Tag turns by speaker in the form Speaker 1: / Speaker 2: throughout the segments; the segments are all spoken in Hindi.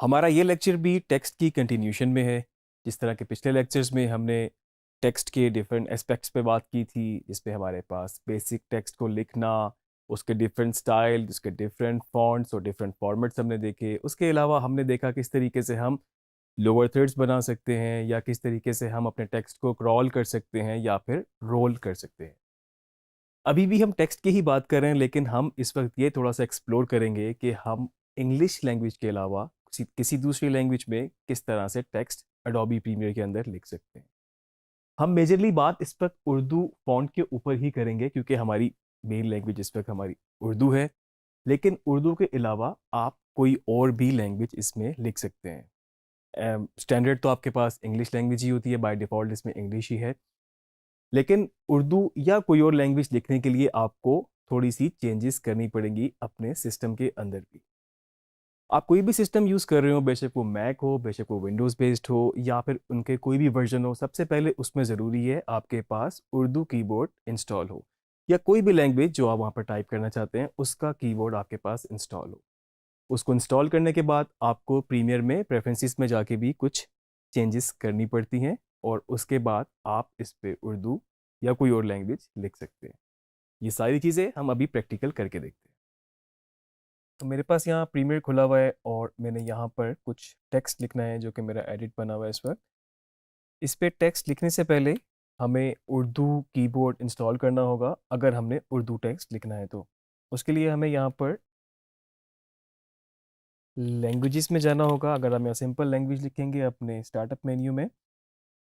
Speaker 1: हमारा ये लेक्चर भी टेक्स्ट की कंटिन्यूशन में है। जिस तरह के पिछले लेक्चर्स में हमने टेक्स्ट के डिफरेंट एस्पेक्ट्स पे बात की थी, जिसपे हमारे पास बेसिक टेक्स्ट को लिखना, उसके डिफरेंट स्टाइल, उसके डिफरेंट फॉन्ट्स और डिफरेंट फॉर्मेट्स हमने देखे। उसके अलावा हमने देखा किस तरीके से हम लोअर थर्ड्स बना सकते हैं, या किस तरीके से हम अपने टेक्स्ट को क्रॉल कर सकते हैं या फिर रोल कर सकते हैं। अभी भी हम टेक्स्ट की ही बात कर रहे हैं, लेकिन हम इस वक्त ये थोड़ा सा एक्सप्लोर करेंगे कि हम इंग्लिश लैंग्वेज के अलावा किसी दूसरी लैंग्वेज में किस तरह से टेक्स्ट एडोबी प्रीमियर के अंदर लिख सकते हैं। हम मेजरली बात इस वक्त उर्दू फॉन्ट के ऊपर ही करेंगे, क्योंकि हमारी मेन लैंग्वेज इस वक्त हमारी उर्दू है। लेकिन उर्दू के अलावा आप कोई और भी लैंग्वेज इसमें लिख सकते हैं। स्टैंडर्ड तो आपके पास इंग्लिश लैंग्वेज ही होती है, बाय डिफ़ॉल्ट इसमें इंग्लिश ही है। लेकिन उर्दू या कोई और लैंग्वेज लिखने के लिए आपको थोड़ी सी चेंजेस करनी पड़ेंगी अपने सिस्टम के अंदर भी। आप कोई भी सिस्टम यूज़ कर रहे हो, बेशक वो मैक हो, बेशक वो विंडोज़ बेस्ड हो, या फिर उनके कोई भी वर्जन हो, सबसे पहले उसमें ज़रूरी है आपके पास उर्दू कीबोर्ड इंस्टॉल हो, या कोई भी लैंग्वेज जो आप वहाँ पर टाइप करना चाहते हैं उसका कीबोर्ड आपके पास इंस्टॉल हो। उसको इंस्टॉल करने के बाद आपको प्रीमियर में प्रेफरेंसेस में जाके भी कुछ चेंजेस करनी पड़ती हैं, और उसके बाद आप इस पे उर्दू या कोई और लैंग्वेज लिख सकते हैं। ये सारी चीज़ें हम अभी प्रैक्टिकल करके देखते हैं। तो मेरे पास यहाँ प्रीमियर खुला हुआ है और मैंने यहाँ पर कुछ टेक्स्ट लिखना है जो कि मेरा एडिट बना हुआ है इस वक्त। इस पे टेक्स्ट लिखने से पहले हमें उर्दू कीबोर्ड इंस्टॉल करना होगा, अगर हमने उर्दू टेक्स्ट लिखना है तो। उसके लिए हमें यहाँ पर लैंग्वेजेस में जाना होगा। अगर हम यहाँ सिंपल लैंग्वेज लिखेंगे अपने स्टार्टअप मेन्यू में,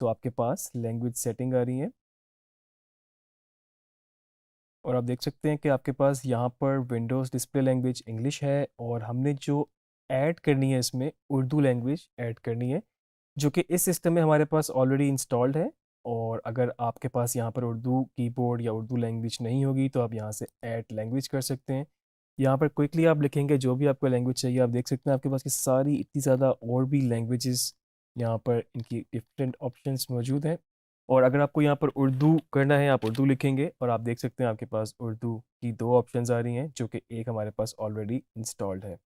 Speaker 1: तो आपके पास लैंग्वेज सेटिंग आ रही है, और आप देख सकते हैं कि आपके पास यहाँ पर विंडोज़ डिस्प्ले लैंग्वेज इंग्लिश है, और हमने जो ऐड करनी है इसमें उर्दू लैंग्वेज ऐड करनी है, जो कि इस सिस्टम में हमारे पास ऑलरेडी इंस्टॉल्ड है। और अगर आपके पास यहाँ पर उर्दू कीबोर्ड या उर्दू लैंग्वेज नहीं होगी तो आप यहाँ से ऐड लैंग्वेज कर सकते हैं। यहाँ पर क्विकली आप लिखेंगे जो भी आपको लैंग्वेज चाहिए। आप देख सकते हैं आपके पास की सारी इतनी ज़्यादा और भी लैंग्वेजेस यहाँ पर इनकी डिफरेंट ऑप्शंस मौजूद हैं। और अगर आपको यहाँ पर उर्दू करना है, आप उर्दू लिखेंगे, और आप देख सकते हैं आपके पास उर्दू की 2 ऑप्शंस आ रही हैं, जो कि एक हमारे पास ऑलरेडी इंस्टॉल्ड है।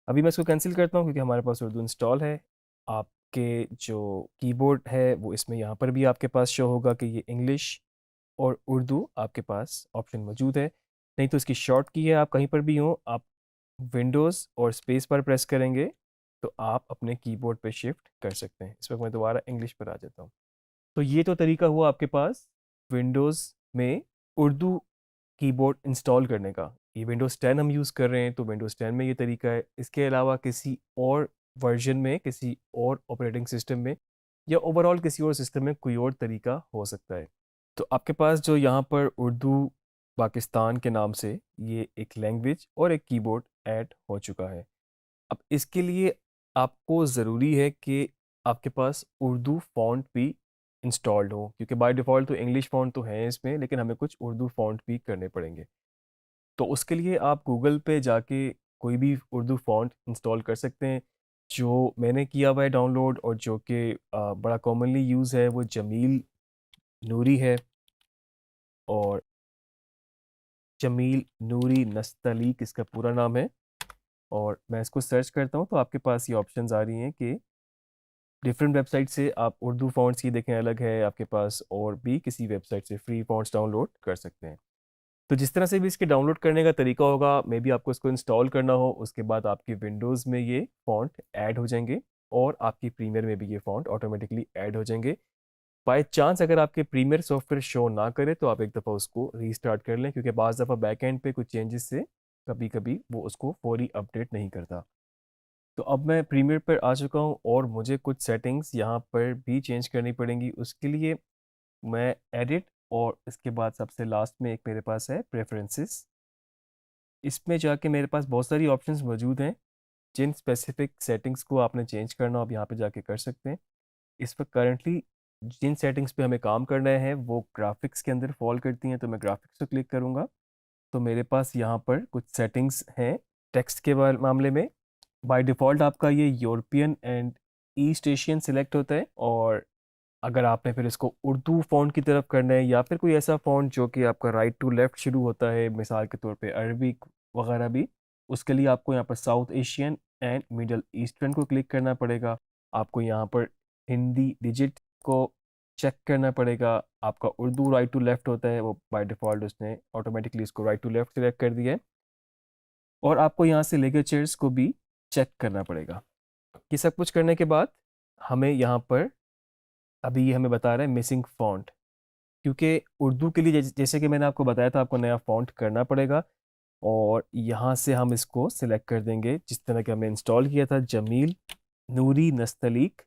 Speaker 1: अभी मैं इसको कैंसिल करता हूँ क्योंकि हमारे पास उर्दू इंस्टॉल है। आपके जो कीबोर्ड है वो इसमें यहाँ पर भी आपके पास शो होगा कि ये इंग्लिश और उर्दू आपके पास ऑप्शन मौजूद है। नहीं तो इसकी शॉर्ट की है, आप कहीं पर भी हो, आप विंडोज़ और स्पेस पर प्रेस करेंगे तो आप अपने कीबोर्ड पे शिफ्ट कर सकते हैं। इस वक्त मैं दोबारा इंग्लिश पर आ जाता हूँ। तो ये तो तरीका हुआ आपके पास विंडोज़ में उर्दू कीबोर्ड इंस्टॉल करने का। ये विंडोज़ 10 हम यूज़ कर रहे हैं, तो विंडोज़ 10 में ये तरीका है। इसके अलावा किसी और वर्जन में, किसी और ऑपरेटिंग सिस्टम में, या ओवरऑल किसी और सिस्टम में कोई और तरीका हो सकता है। तो आपके पास जो यहाँ पर उर्दू पाकिस्तान के नाम से ये एक लैंग्वेज और एक कीबोर्ड ऐड हो चुका है। अब इसके लिए आपको ज़रूरी है कि आपके पास उर्दू फ़ॉन्ट भी इंस्टॉल्ड हो, क्योंकि बाय डिफ़ॉल्ट तो इंग्लिश फ़ॉन्ट तो है इसमें, लेकिन हमें कुछ उर्दू फ़ॉन्ट भी करने पड़ेंगे। तो उसके लिए आप गूगल पे जाके कोई भी उर्दू फ़ॉन्ट इंस्टॉल कर सकते हैं। जो मैंने किया हुआ है डाउनलोड, और जो कि बड़ा कॉमनली यूज़ है, वो जमील नूरी है, और जमील नूरी नस्तलीक इसका पूरा नाम है। और मैं इसको सर्च करता हूँ तो आपके पास ये ऑप्शंस आ रही हैं कि डिफरेंट वेबसाइट से आप उर्दू फ़ॉन्ट्स की देखें अलग है आपके पास, और भी किसी वेबसाइट से फ्री फ़ॉन्ट्स डाउनलोड कर सकते हैं। तो जिस तरह से भी इसके डाउनलोड करने का तरीका होगा, मे बी आपको इसको इंस्टॉल करना हो, उसके बाद आपकी विंडोज़ में ये फ़ॉन्ट ऐड हो जाएंगे, और आपकी प्रीमियर में भी ये फ़ॉन्ट ऑटोमेटिकली ऐड हो जाएंगे। बाय चांस अगर आपके प्रीमियर सॉफ्टवेयर शो ना करे तो आप एक दफ़ा उसको रीस्टार्ट कर लें, क्योंकि बाज़ दफ़ा बैक एंड पे कुछ चेंजेस से कभी कभी वो उसको फौरी अपडेट नहीं करता। तो अब मैं प्रीमियर पर आ चुका हूँ, और मुझे कुछ सेटिंग्स यहाँ पर भी चेंज करनी पड़ेंगी। उसके लिए मैं एडिट, और इसके बाद सबसे लास्ट में एक मेरे पास है प्रेफरेंसेस। इसमें जाके मेरे पास बहुत सारी ऑप्शंस मौजूद हैं। जिन स्पेसिफिक सेटिंग्स को आपने चेंज करना हो आप यहाँ पे जाके कर सकते हैं। इस पर करंटली जिन सेटिंग्स पे हमें काम करना है वो ग्राफिक्स के अंदर फॉल करती हैं, तो मैं ग्राफिक्स पे क्लिक करूँगा। तो मेरे पास यहाँ पर कुछ सेटिंग्स हैं टेक्स्ट के मामले में। बाय डिफ़ॉल्ट आपका ये European and east Asian select होता है, और अगर आपने फिर इसको उर्दू फ़ॉन्ट की तरफ करना है, या फिर कोई ऐसा फ़ॉन्ट जो कि आपका राइट टू लेफ़्ट शुरू होता है, मिसाल के तौर पे अरबिक वगैरह भी, उसके लिए आपको यहाँ पर south Asian and middle eastern को क्लिक करना पड़ेगा। आपको यहाँ पर हिंदी डिजिट को चेक करना पड़ेगा। आपका उर्दू राइट टू लेफ्ट होता है, वो बाय डिफ़ॉल्ट उसने ऑटोमेटिकली इसको राइट टू लेफ्ट सिलेक्ट कर दिया है। और आपको यहाँ से लिगेचर्स को भी चेक करना पड़ेगा। ये सब कुछ करने के बाद हमें यहाँ पर अभी ये हमें बता रहा है मिसिंग फ़ॉन्ट, क्योंकि उर्दू के लिए जैसे कि मैंने आपको बताया था, आपको नया फ़ॉन्ट करना पड़ेगा। और यहाँ से हम इसको सिलेक्ट कर देंगे जिस तरह के हमने इंस्टॉल किया था, जमील नूरी नस्तलीक।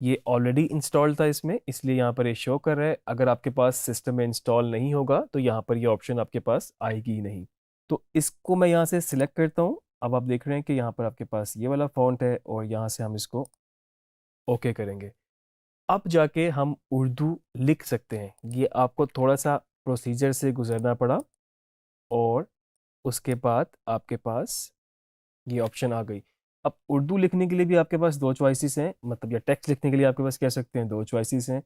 Speaker 1: ये ऑलरेडी इंस्टॉल था इसमें, इसलिए यहाँ पर ये शो कर रहा है। अगर आपके पास सिस्टम में इंस्टॉल नहीं होगा तो यहाँ पर ये ऑप्शन आपके पास आएगी ही नहीं। तो इसको मैं यहाँ से सिलेक्ट करता हूँ। अब आप देख रहे हैं कि यहाँ पर आपके पास ये वाला फ़ॉन्ट है और यहाँ से हम इसको ओके करेंगे। अब जाके हम उर्दू लिख सकते हैं। ये आपको थोड़ा सा प्रोसीजर से गुजरना पड़ा और उसके बाद आपके पास ये ऑप्शन आ गई। अब उर्दू लिखने के लिए भी आपके पास दो चॉइसेस हैं, मतलब या टेक्स्ट लिखने के लिए आपके पास कह सकते हैं दो चॉइसेस हैं।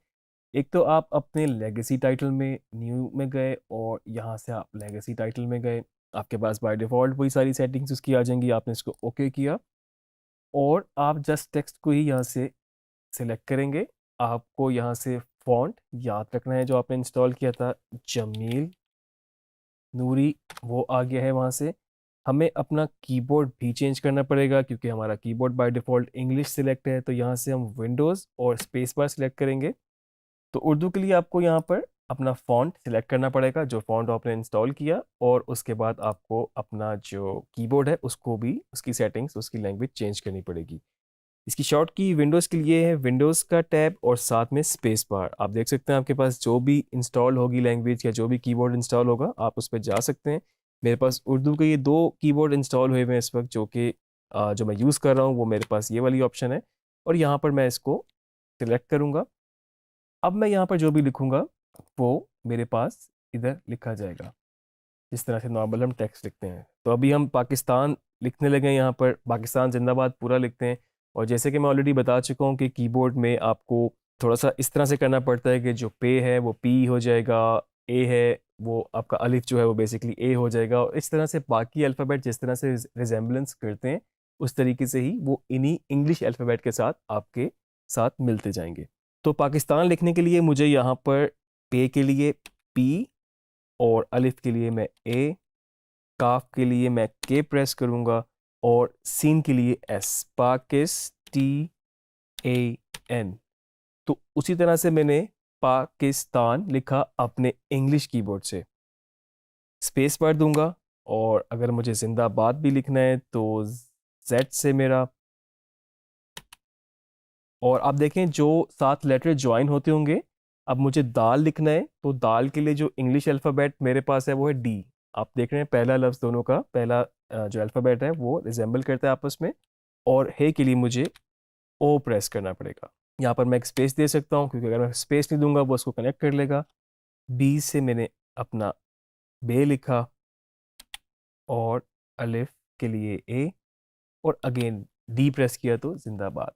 Speaker 1: एक तो आप अपने लेगेसी टाइटल में न्यू में गए और यहाँ से आप लेगेसी टाइटल में गए। आपके पास बाय डिफ़ॉल्ट वही सारी सेटिंग्स उसकी आ जाएंगी। आपने इसको ओके किया और आप जस्ट टेक्स्ट को ही यहाँ से सिलेक्ट करेंगे। आपको यहाँ से फ़ॉन्ट याद रखना है जो आपने इंस्टॉल किया था, जमील नूरी, वो आ गया है वहाँ से। हमें अपना कीबोर्ड भी चेंज करना पड़ेगा क्योंकि हमारा keyboard by default English select है, तो यहाँ से हम विंडोज़ और स्पेस बार सिलेक्ट करेंगे। तो उर्दू के लिए आपको यहाँ पर अपना फ़ॉन्ट सिलेक्ट करना पड़ेगा जो फ़ॉन्ट आपने इंस्टॉल किया, और उसके बाद आपको अपना जो कीबोर्ड है उसको भी, उसकी सेटिंग्स, उसकी लैंग्वेज चेंज करनी पड़ेगी। इसकी शॉर्ट की विंडोज़ के लिए है विंडोज़ का टैब और साथ में स्पेस बार। आप देख सकते हैं आपके पास जो भी इंस्टॉल होगी लैंग्वेज या जो भी कीबोर्ड इंस्टॉल होगा आप उस पर जा सकते हैं। मेरे पास उर्दू के ये दो कीबोर्ड इंस्टॉल हुए हैं इस वक्त, जो कि जो मैं यूज़ कर रहा हूँ वो मेरे पास ये वाली ऑप्शन है। और यहाँ पर मैं इसको सिलेक्ट करूँगा। अब मैं यहाँ पर जो भी लिखूँगा वो मेरे पास इधर लिखा जाएगा जिस तरह से नॉर्मल हम टेक्स्ट लिखते हैं। तो अभी हम पाकिस्तान लिखने लगे हैं, यहाँ पर पाकिस्तान जिंदाबाद पूरा लिखते हैं। और जैसे कि मैं ऑलरेडी बता चुका हूँ कि कीबोर्ड में आपको थोड़ा सा इस तरह से करना पड़ता है कि जो पे है वो पी हो जाएगा, ए है वो आपका अलिफ जो है वो बेसिकली ए हो जाएगा, और इस तरह से बाकी अल्फ़ाबेट जिस तरह से रिजेम्बलेंस करते हैं उस तरीके से ही वो इन्हीं इंग्लिश अल्फ़ाबेट के साथ आपके साथ मिलते जाएंगे। तो पाकिस्तान लिखने के लिए मुझे यहाँ पर पे के लिए पी, और अलिफ के लिए मैं ए, काफ के लिए मैं के प्रेस करूँगा, और सीन के लिए एस, पाकिस्तान। तो उसी तरह से मैंने पाकिस्तान लिखा अपने इंग्लिश कीबोर्ड से। स्पेस बार दूंगा, और अगर मुझे जिंदाबाद भी लिखना है तो जेड से मेरा, और आप देखें जो 7 लेटर ज्वाइन होते होंगे। अब मुझे दाल लिखना है तो दाल के लिए जो इंग्लिश अल्फ़ाबेट मेरे पास है वो है डी। आप देख रहे हैं पहला लफ्ज़ दोनों का, पहला जो अल्फ़ाबेट है वो रिजेंबल करता है आपस में। और हे के लिए मुझे ओ प्रेस करना पड़ेगा। यहाँ पर मैं एक स्पेस दे सकता हूँ क्योंकि अगर मैं स्पेस नहीं दूंगा वो उसको कनेक्ट कर लेगा। बी से मैंने अपना बे लिखा, और अलिफ के लिए ए, और अगेन डी प्रेस किया तो जिंदाबाद।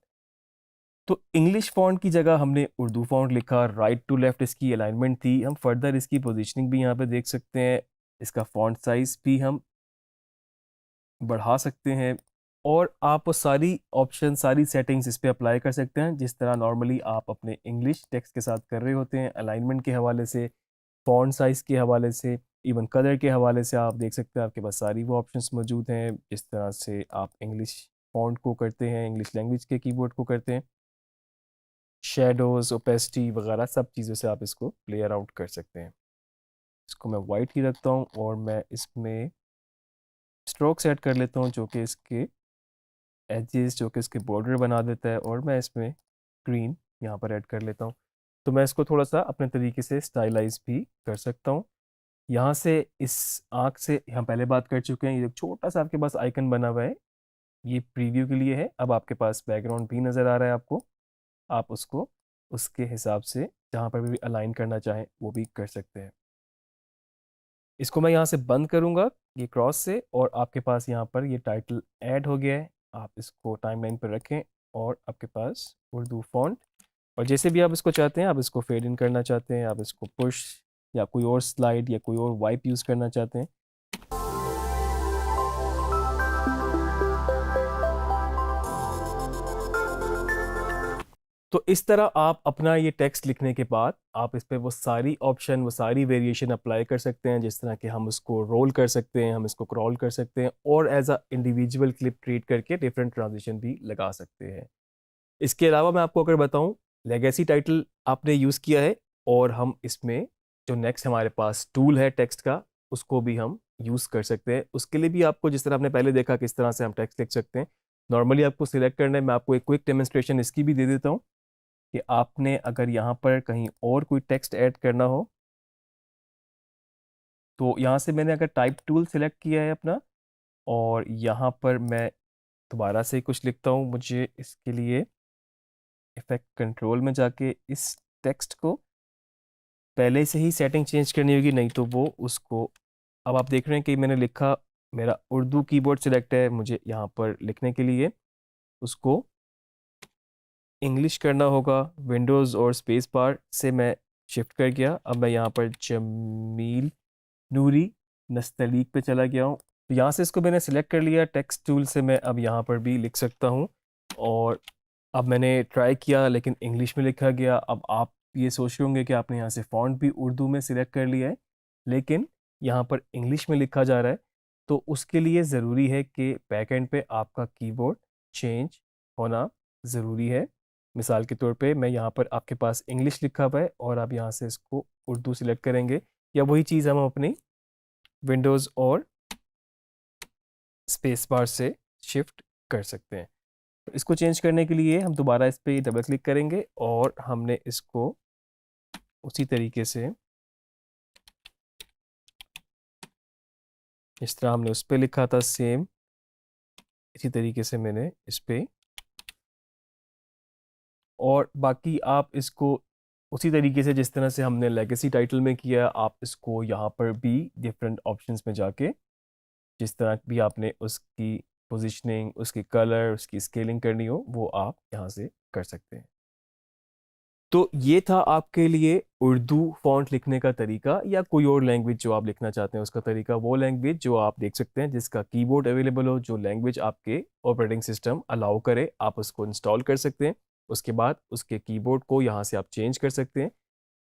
Speaker 1: तो इंग्लिश फ़ॉन्ट की जगह हमने उर्दू फ़ॉन्ट लिखा, राइट टू लेफ़्ट इसकी अलाइनमेंट थी। हम फर्दर इसकी पोजीशनिंग भी यहाँ पे देख सकते हैं, इसका फ़ॉन्ट साइज़ भी हम बढ़ा सकते हैं, और आप वो सारी ऑप्शन, सारी सेटिंग्स इस पे अप्लाई कर सकते हैं जिस तरह नॉर्मली आप अपने इंग्लिश टेक्स्ट के साथ कर रहे होते हैं। अलाइनमेंट के हवाले से, फ़ॉन्ट साइज़ के हवाले से, इवन कलर के हवाले से आप देख सकते हैं आपके पास सारी वो ऑप्शंस मौजूद हैं जिस तरह से आप इंग्लिश फ़ॉन्ट को करते हैं, इंग्लिश लैंग्वेज के कीबोर्ड को करते हैं। शेडोज़, ओपेसिटी वगैरह सब चीज़ों से आप इसको प्ले अराउंड कर सकते हैं। इसको मैं वाइट ही रखता हूँ और मैं इसमें स्ट्रोक्स ऐड कर लेता हूँ जो कि इसके एजेस, जो कि इसके बॉर्डर बना देता है, और मैं इसमें ग्रीन यहाँ पर ऐड कर लेता हूँ। तो मैं इसको थोड़ा सा अपने तरीके से स्टाइलाइज भी कर सकता हूँ। यहाँ से इस आँख से हम पहले बात कर चुके हैं, ये एक छोटा सा आपके पास आइकन बना हुआ है, ये प्रीव्यू के लिए है। अब आपके पास बैकग्राउंड भी नज़र आ रहा है आपको, आप उसको उसके हिसाब से जहाँ पर भी अलाइन करना चाहें वो भी कर सकते हैं। इसको मैं यहाँ से बंद करूँगा ये क्रॉस से, और आपके पास यहाँ पर ये टाइटल ऐड हो गया है। आप इसको टाइमलाइन पर रखें और आपके पास उर्दू फ़ॉन्ट, और जैसे भी आप इसको चाहते हैं, आप इसको फेड इन करना चाहते हैं, आप इसको पुश या कोई और स्लाइड या कोई और वाइप यूज़ करना चाहते हैं, तो इस तरह आप अपना ये टेक्स्ट लिखने के बाद आप इस पे वो सारी ऑप्शन, वो सारी वेरिएशन अप्लाई कर सकते हैं, जिस तरह कि हम उसको रोल कर सकते हैं, हम इसको क्रॉल कर सकते हैं और as a individual clip treat करके डिफरेंट ट्रांजिशन भी लगा सकते हैं। इसके अलावा मैं आपको अगर बताऊं, लेगेसी टाइटल आपने यूज़ किया है और हम इसमें जो नेक्स्ट हमारे पास टूल है टेक्स्ट का, उसको भी हम यूज़ कर सकते हैं। उसके लिए भी आपको, जिस तरह आपने पहले देखा किस तरह से हम टेक्स्ट लिख सकते हैं, नॉर्मली आपको सिलेक्ट करना है। मैं आपको एक क्विक डेमोन्स्ट्रेशन इसकी भी दे देता हूँ कि आपने अगर यहाँ पर कहीं और कोई टेक्स्ट ऐड करना हो, तो यहाँ से मैंने अगर टाइप टूल सिलेक्ट किया है अपना, और यहाँ पर मैं दोबारा से कुछ लिखता हूँ, मुझे इसके लिए इफेक्ट कंट्रोल में जाके इस टेक्स्ट को पहले से ही सेटिंग चेंज करनी होगी, नहीं तो वो उसको, अब आप देख रहे हैं कि मैंने लिखा, मेरा उर्दू कीबोर्ड सिलेक्ट है, मुझे यहाँ पर लिखने के लिए उसको इंग्लिश करना होगा। विंडोज़ और स्पेस बार से मैं शिफ्ट कर गया। अब मैं यहाँ पर जमील नूरी नस्तलीक पे चला गया हूँ। तो यहाँ से इसको मैंने सेलेक्ट कर लिया, टेक्स्ट टूल से मैं अब यहाँ पर भी लिख सकता हूँ। और अब मैंने ट्राई किया लेकिन इंग्लिश में लिखा गया। अब आप ये सोच रहे होंगे कि आपने यहाँ से फ़ॉन्ट भी उर्दू में सिलेक्ट कर लिया है, लेकिन यहाँ पर इंग्लिश में लिखा जा रहा है। तो उसके लिए ज़रूरी है कि बैक एंड पे आपका कीबोर्ड चेंज होना ज़रूरी है। मिसाल के तौर पे मैं यहाँ पर, आपके पास इंग्लिश लिखा हुआ है और आप यहाँ से इसको उर्दू सिलेक्ट करेंगे, या वही चीज़ हम अपनी विंडोज़ और स्पेस बार से शिफ्ट कर सकते हैं। तो इसको चेंज करने के लिए हम दोबारा इस पर डबल क्लिक करेंगे और हमने इसको उसी तरीके से, इस तरह हमने उस पर लिखा था सेम, इसी तरीके से मैंने इस पे, और बाकी आप इसको उसी तरीके से जिस तरह से हमने लेगेसी टाइटल में किया, आप इसको यहाँ पर भी डिफरेंट ऑप्शंस में जाके जिस तरह भी आपने उसकी पोजीशनिंग, उसकी कलर, उसकी स्केलिंग करनी हो, वो आप यहाँ से कर सकते हैं। तो ये था आपके लिए उर्दू फ़ॉन्ट लिखने का तरीका, या कोई और लैंग्वेज जो आप लिखना चाहते हैं उसका तरीका। वो लैंग्वेज जो आप देख सकते हैं जिसका कीबोर्ड अवेलेबल हो, जो लैंग्वेज आपके ऑपरेटिंग सिस्टम अलाउ करे, आप उसको इंस्टॉल कर सकते हैं। उसके बाद उसके कीबोर्ड को यहाँ से आप चेंज कर सकते हैं,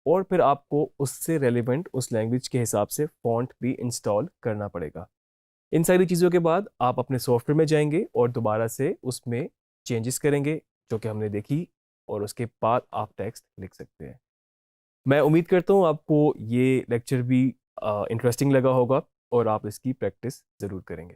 Speaker 1: और फिर आपको उससे रेलिवेंट उस लैंग्वेज के हिसाब से फ़ॉन्ट भी इंस्टॉल करना पड़ेगा। इन सारी चीज़ों के बाद आप अपने सॉफ्टवेयर में जाएंगे और दोबारा से उसमें चेंजेस करेंगे जो कि हमने देखी, और उसके बाद आप टेक्स्ट लिख सकते हैं। मैं उम्मीद करता हूँ आपको ये लेक्चर भी इंटरेस्टिंग लगा होगा और आप इसकी प्रैक्टिस ज़रूर करेंगे।